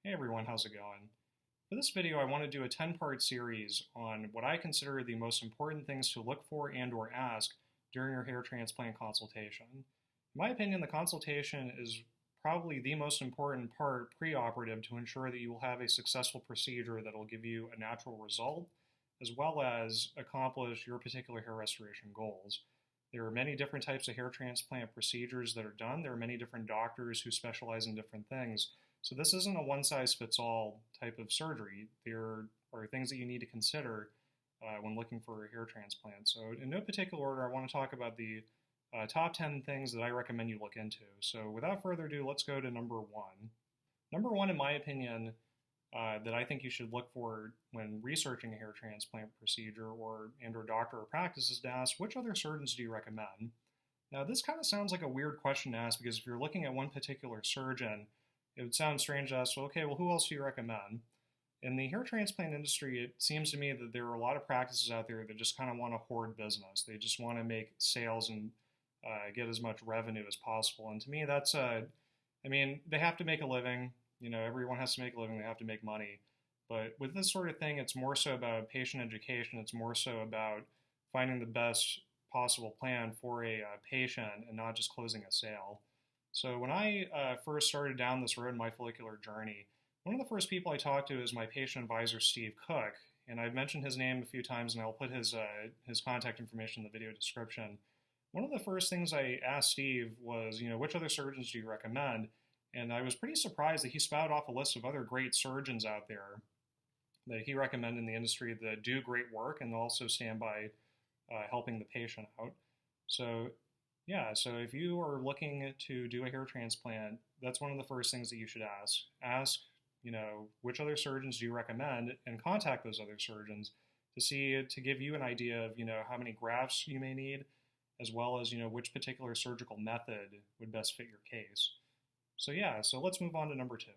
Hey everyone, how's it going? For this video, I want to do a 10-part series on what I consider the most important things to look for and or ask during your hair transplant consultation. In my opinion, the consultation is probably the most important part preoperative to ensure that you will have a successful procedure that will give you a natural result, as well as accomplish your particular hair restoration goals. There are many different types of hair transplant procedures that are done. There are many different doctors who specialize in different things. So this isn't a one-size-fits-all type of surgery. There are things that you need to consider when looking for a hair transplant. So in no particular order, I want to talk about the top 10 things that I recommend you look into. So without further ado, let's go to number one. Number one, in my opinion, that I think you should look for when researching a hair transplant procedure or doctor or practice is to ask, which other surgeons do you recommend? Now, this kind of sounds like a weird question to ask because if you're looking at one particular surgeon, it would sound strange to ask, well, okay, well, who else do you recommend? In the hair transplant industry, it seems to me that there are a lot of practices out there that just kind of want to hoard business. They just want to make sales and get as much revenue as possible. And to me, that's, they have to make a living. You know, everyone has to make a living. They have to make money. But with this sort of thing, it's more so about patient education. It's more so about finding the best possible plan for a patient and not just closing a sale. So when I first started down this road in my follicular journey, one of the first people I talked to is my patient advisor, Steve Cook. And I've mentioned his name a few times, and I'll put his contact information in the video description. One of the first things I asked Steve was, which other surgeons do you recommend? And I was pretty surprised that he spouted off a list of other great surgeons out there that he recommended in the industry that do great work and also stand by helping the patient out. So so if you are looking to do a hair transplant, that's one of the first things that you should ask. Ask, which other surgeons do you recommend, and contact those other surgeons to give you an idea of, how many grafts you may need, as well as, which particular surgical method would best fit your case. So let's move on to number two.